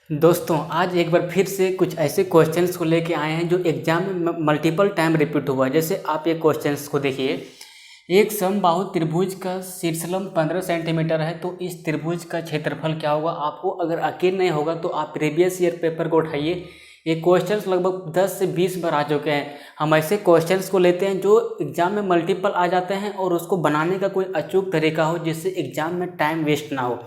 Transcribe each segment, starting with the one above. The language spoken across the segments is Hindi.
दोस्तों आज एक बार फिर से कुछ ऐसे क्वेश्चंस को लेके आए हैं जो एग्जाम में मल्टीपल टाइम रिपीट हुआ है। जैसे आप ये क्वेश्चंस को देखिए, एक समबाहु त्रिभुज का शीर्षलंब 15 सेंटीमीटर है तो इस त्रिभुज का क्षेत्रफल क्या होगा। आपको अगर यकीन नहीं होगा तो आप प्रीवियस ईयर पेपर को उठाइए। ये क्वेश्चंस लगभग 10 से 20 बार आ चुके हैं। हम ऐसे क्वेश्चंस को लेते हैं जो एग्जाम में मल्टीपल आ जाते हैं और उसको बनाने का कोई अचूक तरीका हो जिससे एग्जाम में टाइम वेस्ट ना हो।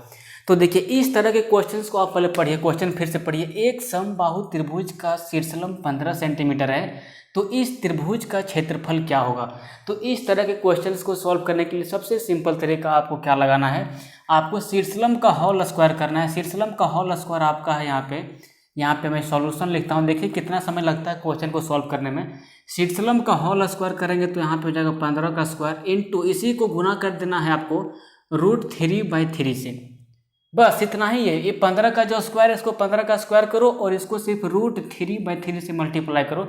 तो देखिए इस तरह के क्वेश्चंस को आप पहले पढ़िए, क्वेश्चन फिर से पढ़िए। एक समबाहु त्रिभुज का शीर्षलंब 15 सेंटीमीटर है तो इस त्रिभुज का क्षेत्रफल क्या होगा। तो इस तरह के क्वेश्चंस को सॉल्व करने के लिए सबसे सिंपल तरीका आपको क्या लगाना है, आपको शीर्षलंब का होल स्क्वायर करना है। शीर्षलंब का होल स्क्वायर आपका है यहाँ पे मैं सॉल्यूशन लिखता हूँ। देखिए कितना समय लगता है क्वेश्चन को सॉल्व करने में। शीर्षलंब का होल स्क्वायर करेंगे तो यहाँ पे हो जाएगा 15 का स्क्वायर इंटू इसी को गुना कर देना है आपको √3/3 से। बस इतना ही है। ये 15 का जो स्क्वायर है इसको 15 का स्क्वायर करो और इसको सिर्फ √3/3 से मल्टीप्लाई करो।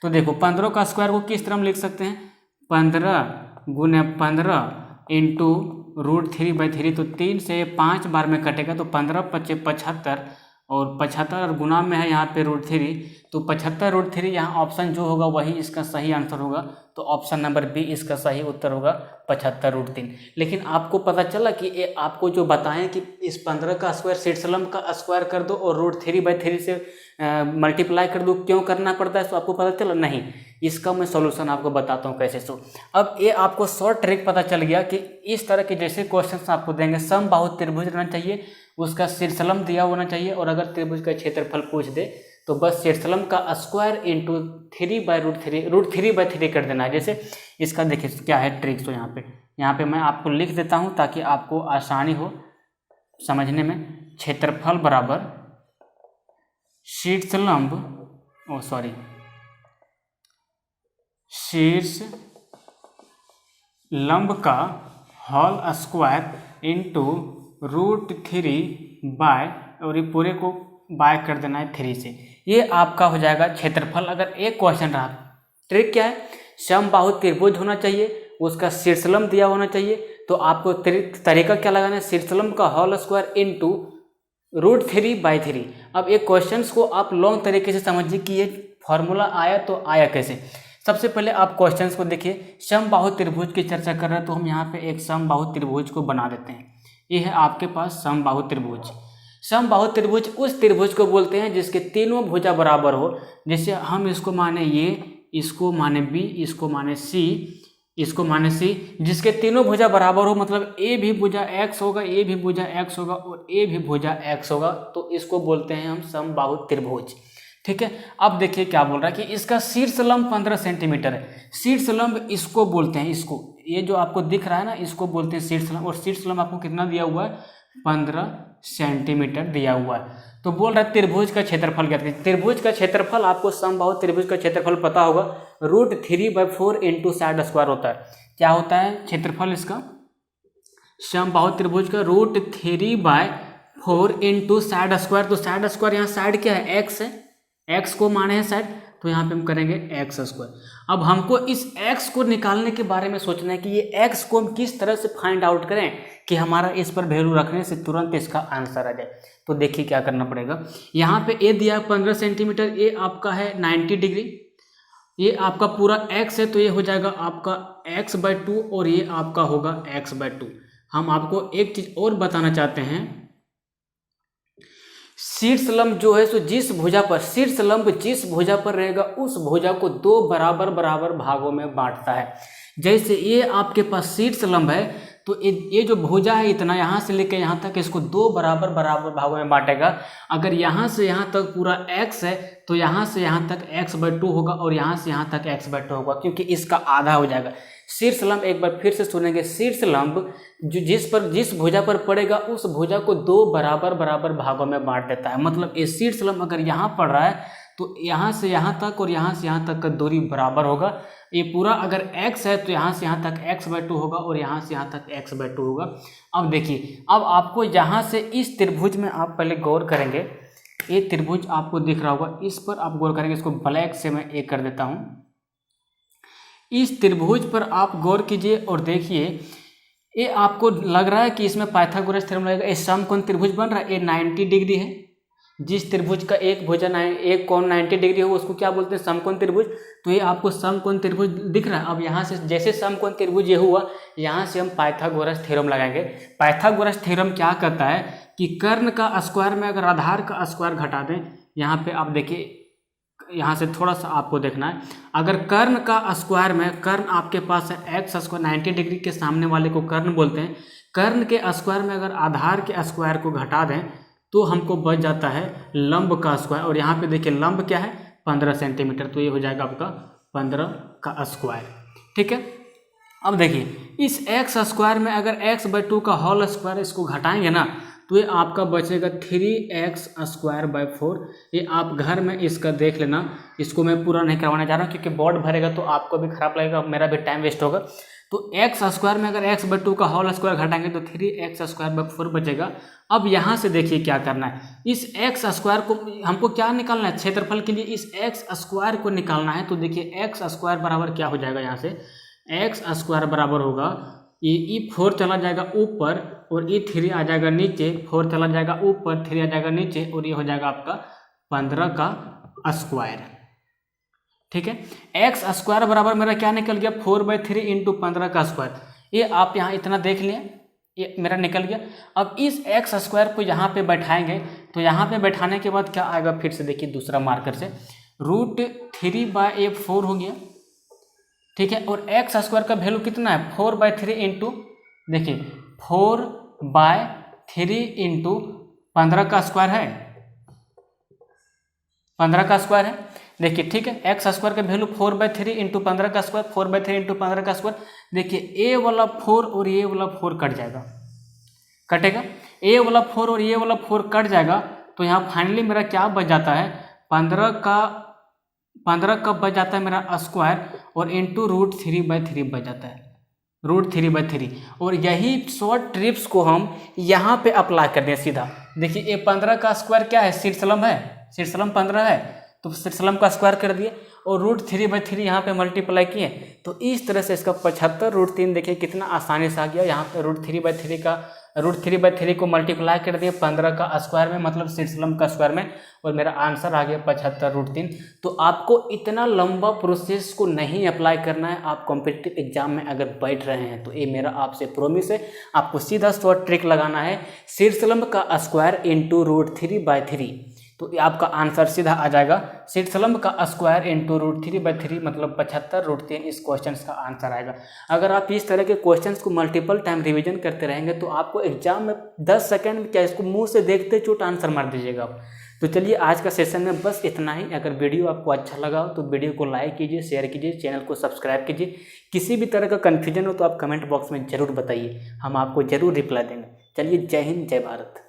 तो देखो 15 का स्क्वायर को किस तरह हम लिख सकते हैं, 15 गुने 15 इंटू √3/3। तो 3 से 5 बार में कटेगा तो 15 × 5 = 75 और 75 और गुना में है यहाँ पे √3। तो 75√3 यहाँ ऑप्शन जो होगा वही इसका सही आंसर होगा। तो ऑप्शन नंबर बी इसका सही उत्तर होगा 75√3। लेकिन आपको पता चला कि ये आपको जो बताएं कि इस 15 का स्क्वायर शीर्षलंब का स्क्वायर कर दो और √3/3 से मल्टीप्लाई कर दो, क्यों करना पड़ता है तो आपको पता चला नहीं। इसका मैं सॉल्यूशन आपको बताता हूँ कैसे। सो अब ये आपको शॉर्ट ट्रिक पता चल गया कि इस तरह के जैसे क्वेश्चन आपको देंगे, समबाहु त्रिभुज रहना चाहिए, उसका शीर्षलंब दिया होना चाहिए और अगर त्रिभुज का क्षेत्रफल पूछ दे तो बस शीर्षलंब का स्क्वायर इंटू 3/√3 कर देना है। जैसे इसका देखिए क्या है ट्रिक। तो यहाँ पे मैं आपको लिख देता हूँ ताकि आपको आसानी हो समझने में। क्षेत्रफल बराबर शीर्षलंब शीर्षलंब का होल स्क्वायर इंटू √3 और ये पूरे को बाय कर देना है 3 से। ये आपका हो जाएगा क्षेत्रफल। अगर एक क्वेश्चन रहा, ट्रिक क्या है, समबाहु त्रिभुज होना चाहिए, उसका शीर्षलंब दिया होना चाहिए। तो आपको तरीका क्या लगाना है, शीर्षलंब का होल स्क्वायर इंटू √3/3। अब एक क्वेश्चंस को आप लॉन्ग तरीके से समझिए कि ये फॉर्मूला आया तो आया कैसे। सबसे पहले आप क्वेश्चंस को देखिए। समबाहु त्रिभुज की चर्चा कर रहे हैं तो हम यहाँ पे एक समबाहु त्रिभुज को बना देते हैं। ये है आपके पास समबाहु त्रिभुज। समबाहु त्रिभुज उस त्रिभुज को बोलते हैं जिसके तीनों भुजा बराबर हो। जैसे हम इसको माने ये, इसको माने बी, इसको माने सी, इसको माने सी, जिसके तीनों भुजा बराबर हो, मतलब ए भी भुजा x होगा, ए भी भुजा x होगा और ए भी भुजा x होगा, तो इसको बोलते हैं हम समबाहु त्रिभुज। ठीक है। अब देखिए क्या बोल रहा है कि इसका शीर्षलंब 15 सेंटीमीटर है। शीर्षलंब इसको बोलते हैं, इसको ये जो आपको दिख रहा है ना इसको बोलते हैं शीर्षलंब। और शीर्षलंब आपको कितना दिया हुआ है, 15 सेंटीमीटर दिया हुआ है। तो बोल रहा है त्रिभुज का क्षेत्रफल क्या है। त्रिभुज का क्षेत्रफल आपको समबाहु त्रिभुज का क्षेत्रफल पता होगा, √3/4 इंटू साइड स्क्वायर होता है। क्या होता है क्षेत्रफल इसका, समबाहु त्रिभुज का √3/4 इंटू साइड स्क्वायर। तो साइड स्क्वायर यहाँ साइड क्या है, x है, x को माने हैं साइड, तो यहाँ पे हम करेंगे x²। अब हमको इस x को निकालने के बारे में सोचना है कि ये x को हम किस तरह से फाइंड आउट करें कि हमारा इस पर वैल्यू रखने से तुरंत इसका आंसर आ जाए। तो देखिए क्या करना पड़ेगा। यहाँ पे a दिया 15 सेंटीमीटर, ये आपका है 90 डिग्री, ये आपका पूरा x है तो ये हो जाएगा आपका x/2 और ये आपका होगा x/2। हम आपको एक चीज और बताना चाहते हैं, शीर्षलंब जो है सो जिस भुजा पर, शीर्षलंब जिस भुजा पर रहेगा उस भुजा को 2 बराबर बराबर भागों में बांटता है। जैसे ये आपके पास शीर्षलंब है तो ये जो भुजा है इतना, यहाँ से लेकर यहाँ तक इसको 2 बराबर बराबर भागों में बांटेगा। अगर यहाँ से यहाँ तक पूरा x है तो यहाँ से यहाँ तक x/2 होगा और यहाँ से यहाँ तक x/2 होगा, क्योंकि इसका आधा हो जाएगा। शीर्षलंब एक बार फिर से सुनेंगे, शीर्षलंब जो जिस भुजा पर पड़ेगा उस भुजा को 2 बराबर बराबर भागों में बांट देता है। मतलब ये शीर्षलंब अगर यहाँ पड़ रहा है तो यहाँ से यहाँ तक और यहाँ से यहाँ तक का दूरी बराबर होगा। ये पूरा अगर x है तो यहाँ से यहाँ तक x/2 होगा और यहाँ से यहाँ तक x/2 होगा। अब देखिए, अब आपको यहाँ से इस त्रिभुज में आप पहले गौर करेंगे। ये त्रिभुज आपको दिख रहा होगा, इस पर आप गौर करेंगे। इसको ब्लैक से मैं एक कर देता हूँ। इस त्रिभुज पर आप गौर कीजिए और देखिए, ये आपको लग रहा है कि इसमें पाइथागोरस थ्योरम लगेगा। ये समकोण त्रिभुज बन रहा है, ये 90 डिग्री है, जिस त्रिभुज का एक भुजा एक कोण 90 डिग्री हो उसको क्या बोलते हैं, समकोण त्रिभुज। तो ये आपको समकोण त्रिभुज दिख रहा है। अब यहाँ से जैसे समकोण त्रिभुज ये हुआ, यहाँ से हम पाइथागोरस थ्योरम लगाएंगे। पाइथागोरस थ्योरम क्या कहता है कि कर्ण का स्क्वायर में अगर आधार का स्क्वायर घटा दें, यहाँ पे आप देखिए, यहाँ से थोड़ा सा आपको देखना है, अगर कर्ण का स्क्वायर में, कर्ण आपके पास है एक्स स्क्वायर, 90 डिग्री के सामने वाले को कर्ण बोलते हैं, कर्ण के स्क्वायर में अगर आधार के स्क्वायर को घटा दें तो हमको बच जाता है लंब का स्क्वायर। और यहाँ पे देखिए लंब क्या है, 15 सेंटीमीटर, तो ये हो जाएगा आपका 15 का स्क्वायर। ठीक है, अब देखिए इस एक्स स्क्वायर में अगर x/2 का होल स्क्वायर इसको घटाएंगे ना, तो ये आपका बचेगा 3x²/4। ये आप घर में इसका देख लेना, इसको मैं पूरा नहीं करवाने जा रहा हूँ क्योंकि बोर्ड भरेगा तो आपको भी खराब लगेगा, मेरा भी टाइम वेस्ट होगा। तो एक्स स्क्वायर में अगर x/2 का होल स्क्वायर घटाएंगे तो 3x²/4 बचेगा। अब यहाँ से देखिए क्या करना है, इस एक्स स्क्वायर को हमको क्या निकालना है, क्षेत्रफल के लिए इस एक्स स्क्वायर को निकालना है। तो देखिए एक्स स्क्वायर बराबर क्या हो जाएगा, यहाँ से एक्स स्क्वायर बराबर होगा, ये 4 चला जाएगा ऊपर और ये 3 आ जाएगा नीचे, 4 चला जाएगा ऊपर, 3 आ जाएगा नीचे, और ये हो जाएगा आपका 15 का स्क्वायर। ठीक है, एक्स स्क्वायर बराबर मेरा क्या निकल गया, 4/3 इंटू 15 का स्क्वायर। ये आप यहाँ इतना देख लें, ये मेरा निकल गया। अब इस एक्स स्क्वायर को यहाँ पे बैठाएंगे, तो यहाँ पे बैठाने के बाद क्या आएगा, फिर से देखिए दूसरा मार्कर से, √3/4 हो गया। ठीक है, और एक्स स्क्वायर का वैल्यू कितना है, 4/3 इंटू, देखिए 4/3 इंटू 15 का स्क्वायर है, 15 का स्क्वायर है। देखिए ठीक है, एक्स स्क्वायर का वैल्यू 4/3 इंटू 15 का स्क्वायर, 4/3 इंटू 15 का स्क्वायर। देखिए ए वाला 4 और ये वाला 4 कट जाएगा, कटेगा, ए वाला 4 और ये वाला 4 कट जाएगा। तो यहाँ फाइनली मेरा क्या बच जाता है, 15 का बच जाता है मेरा स्क्वायर, और इंटू √3/3 बच जाता है, √3/3। और यही शॉर्ट ट्रिप्स को हम यहाँ पे अप्लाई कर दें सीधा। देखिए ये 15 का स्क्वायर क्या है, शीर्षलंब है, शीर्षलंब 15 है, तो शीर्षलंब का स्क्वायर कर दिए और √3/3 यहाँ पे मल्टीप्लाई किए। तो इस तरह से इसका 75√3 देखिए कितना आसानी से आ गया। यहाँ पे √3/3 को मल्टीप्लाई कर दिए 15 का स्क्वायर में, मतलब शीर्षलंब का स्क्वायर में, और मेरा आंसर आ गया 75√3। तो आपको इतना लंबा प्रोसेस को नहीं अप्लाई करना है। आप कॉम्पिटिटिव एग्जाम में अगर बैठ रहे हैं तो ये मेरा आपसे प्रोमिस है, आपको सीधा शॉर्ट ट्रिक लगाना है, शीर्षलंब का स्क्वायर इंटू √3/3। तो आपका आंसर सीधा आ जाएगा, शीर्षलंब का स्क्वायर इंटू √3/3 मतलब 75√3 इस क्वेश्चन का आंसर आएगा। अगर आप इस तरह के क्वेश्चंस को मल्टीपल टाइम रिवीजन करते रहेंगे तो आपको एग्जाम में 10 सेकंड में क्या, इसको मुंह से देखते चुट आंसर मार दीजिएगा आप। तो चलिए आज का सेशन में बस इतना ही। अगर वीडियो आपको अच्छा लगा हो तो वीडियो को लाइक कीजिए, शेयर कीजिए, चैनल को सब्सक्राइब कीजिए। किसी भी तरह का कन्फ्यूजन हो तो आप कमेंट बॉक्स में ज़रूर बताइए, हम आपको ज़रूर रिप्लाई देंगे। चलिए, जय हिंद, जय भारत।